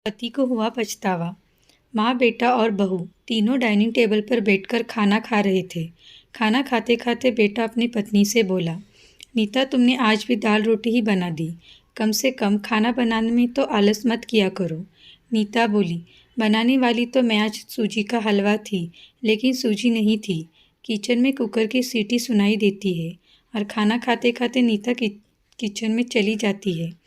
पति को हुआ पछतावा। माँ, बेटा और बहू तीनों डाइनिंग टेबल पर बैठकर खाना खा रहे थे। खाना खाते खाते बेटा अपनी पत्नी से बोला, नीता, तुमने आज भी दाल रोटी ही बना दी। कम से कम खाना बनाने में तो आलस मत किया करो। नीता बोली, बनाने वाली तो मैं आज सूजी का हलवा थी, लेकिन सूजी नहीं थी। किचन में कुकर की सीटी सुनाई देती है और खाना खाते खाते नीता किचन में चली जाती है।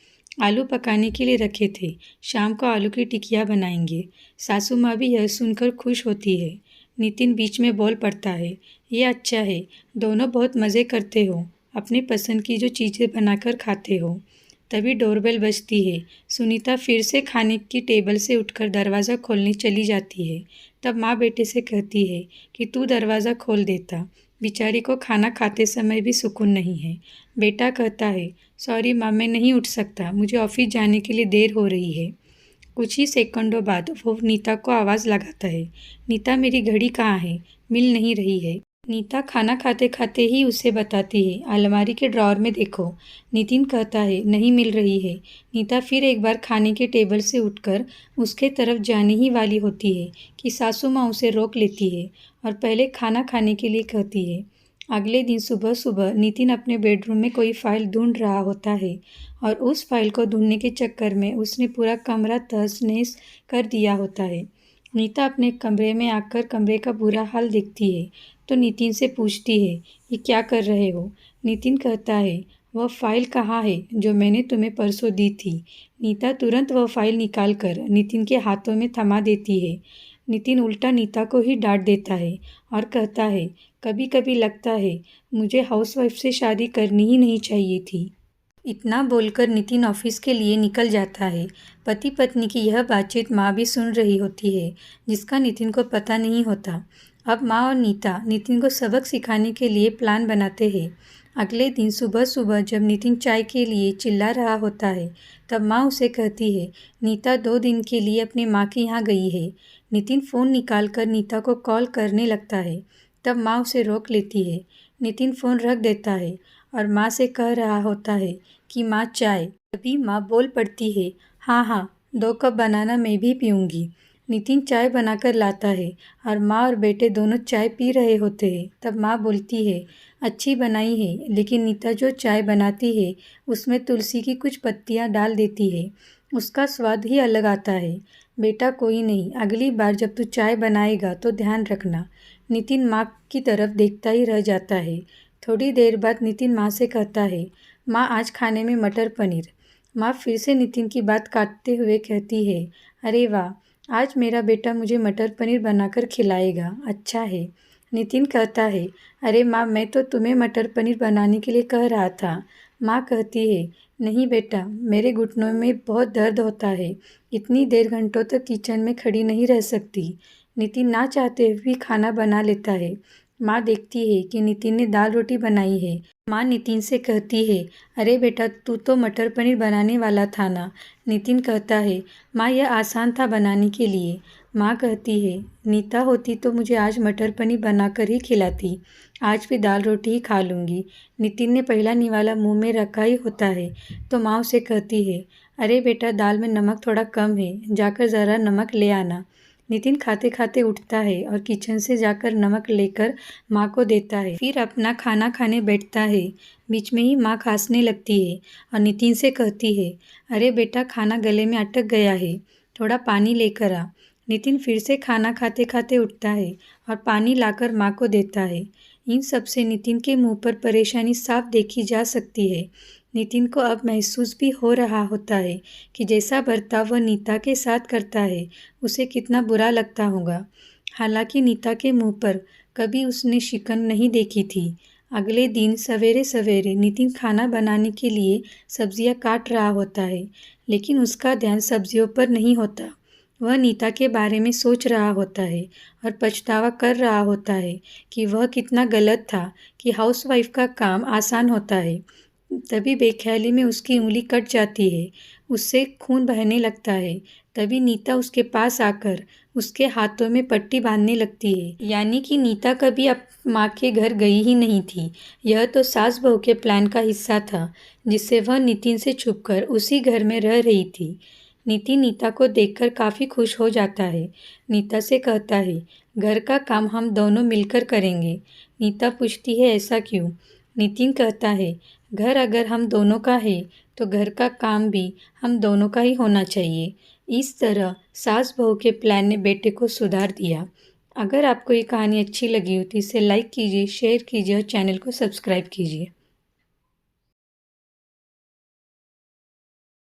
आलू पकाने के लिए रखे थे, शाम को आलू की टिकिया बनाएंगे। सासू माँ भी यह सुनकर खुश होती है। नितिन बीच में बोल पड़ता है, ये अच्छा है, दोनों बहुत मज़े करते हो, अपने पसंद की जो चीज़ें बनाकर खाते हो। तभी डोरबेल बजती है। सुनीता फिर से खाने की टेबल से उठकर दरवाज़ा खोलने चली जाती है। तब माँ बेटे से कहती है कि तू दरवाज़ा खोल देता, बेचारी को खाना खाते समय भी सुकून नहीं है। बेटा कहता है, सॉरी माँ, मैं नहीं उठ सकता, मुझे ऑफिस जाने के लिए देर हो रही है। कुछ ही सेकंडों बाद वो नीता को आवाज़ लगाता है, नीता, मेरी घड़ी कहाँ है? मिल नहीं रही है। नीता खाना खाते खाते ही उसे बताती है, अलमारी के ड्रॉअर में देखो। नितिन कहता है, नहीं मिल रही है। नीता फिर एक बार खाने के टेबल से उठकर उसके तरफ जाने ही वाली होती है कि सासू माँ उसे रोक लेती है और पहले खाना खाने के लिए कहती है। अगले दिन सुबह सुबह नितिन अपने बेडरूम में कोई फाइल ढूंढ रहा होता है और उस फाइल को ढूंढने के चक्कर में उसने पूरा कमरा तहस नहस कर दिया होता है। नीता अपने कमरे में आकर कमरे का बुरा हाल देखती है तो नितिन से पूछती है, ये क्या कर रहे हो? नितिन कहता है, वह फाइल कहाँ है जो मैंने तुम्हें परसों दी थी? नीता तुरंत वह फाइल निकाल कर नितिन के हाथों में थमा देती है। नितिन उल्टा नीता को ही डांट देता है और कहता है, कभी कभी लगता है मुझे हाउसवाइफ से शादी करनी ही नहीं चाहिए थी। इतना बोलकर नितिन ऑफिस के लिए निकल जाता है। पति पत्नी की यह बातचीत माँ भी सुन रही होती है, जिसका नितिन को पता नहीं होता। अब माँ और नीता नितिन को सबक सिखाने के लिए प्लान बनाते हैं। अगले दिन सुबह सुबह जब नितिन चाय के लिए चिल्ला रहा होता है, तब माँ उसे कहती है, नीता 2 दिन के लिए अपनी माँ के यहाँ गई है। नितिन फ़ोन निकाल कर नीता को कॉल करने लगता है, तब माँ उसे रोक लेती है। नितिन फ़ोन रख देता है और माँ से कह रहा होता है कि माँ, चाय। तभी माँ बोल पड़ती है, हाँ हाँ, 2 कप बनाना, मैं भी पीऊँगी। नितिन चाय बनाकर लाता है और माँ और बेटे दोनों चाय पी रहे होते हैं। तब माँ बोलती है, अच्छी बनाई है, लेकिन नीता जो चाय बनाती है उसमें तुलसी की कुछ पत्तियाँ डाल देती है, उसका स्वाद ही अलग आता है। बेटा, कोई नहीं, अगली बार जब तू चाय बनाएगा तो ध्यान रखना। नितिन माँ की तरफ देखता ही रह जाता है। थोड़ी देर बाद नितिन माँ से कहता है, माँ, आज खाने में मटर पनीर। माँ फिर से नितिन की बात काटते हुए कहती है, अरे वाह, आज मेरा बेटा मुझे मटर पनीर बनाकर खिलाएगा, अच्छा है। नितिन कहता है, अरे माँ, मैं तो तुम्हें मटर पनीर बनाने के लिए कह रहा था। माँ कहती है, नहीं बेटा, मेरे घुटनों में बहुत दर्द होता है, इतनी देर घंटों तक किचन में खड़ी नहीं रह सकती। नितिन ना चाहते हुए भी खाना बना लेता है। माँ देखती है कि नितिन ने दाल रोटी बनाई है। माँ नितिन से कहती है, अरे बेटा, तू तो मटर पनीर बनाने वाला था ना? नितिन कहता है, माँ, यह आसान था बनाने के लिए। माँ कहती है, नीता होती तो मुझे आज मटर पनीर बनाकर ही खिलाती, आज भी दाल रोटी ही खा लूँगी। नितिन ने पहला निवाला मुंह में रखा ही होता है तो माँ उसे कहती है, अरे बेटा, दाल में नमक थोड़ा कम है, जाकर ज़रा नमक ले आना। नितिन खाते खाते उठता है और किचन से जाकर नमक लेकर माँ को देता है, फिर अपना खाना खाने बैठता है। बीच में ही माँ खांसने लगती है और नितिन से कहती है, अरे बेटा, खाना गले में अटक गया है, थोड़ा पानी लेकर आ। नितिन फिर से खाना खाते खाते उठता है और पानी लाकर माँ को देता है। इन सब से नितिन के मुंह पर परेशानी साफ देखी जा सकती है। नितिन को अब महसूस भी हो रहा होता है कि जैसा बर्ताव वह नीता के साथ करता है उसे कितना बुरा लगता होगा। हालांकि नीता के मुंह पर कभी उसने शिकन नहीं देखी थी। अगले दिन सवेरे सवेरे नितिन खाना बनाने के लिए सब्जियां काट रहा होता है, लेकिन उसका ध्यान सब्जियों पर नहीं होता। वह नीता के बारे में सोच रहा होता है और पछतावा कर रहा होता है कि वह कितना गलत था कि हाउसवाइफ का काम आसान होता है। तभी बेख्याली में उसकी उंगली कट जाती है, उससे खून बहने लगता है। तभी नीता उसके पास आकर उसके हाथों में पट्टी बांधने लगती है। यानी कि नीता कभी माँ के घर गई ही नहीं थी। यह तो सास बहू के प्लान का हिस्सा था, जिससे वह नितिन से छुपकर उसी घर में रह रही थी। नितिन नीता को देखकर काफ़ी खुश हो जाता है। नीता से कहता है, घर का काम हम दोनों मिलकर करेंगे। नीता पूछती है, ऐसा क्यों? नितिन कहता है, घर अगर हम दोनों का है तो घर का काम भी हम दोनों का ही होना चाहिए। इस तरह सास बहू के प्लान ने बेटे को सुधार दिया। अगर आपको ये कहानी अच्छी लगी हो तो इसे लाइक कीजिए, शेयर कीजिए और चैनल को सब्सक्राइब कीजिए।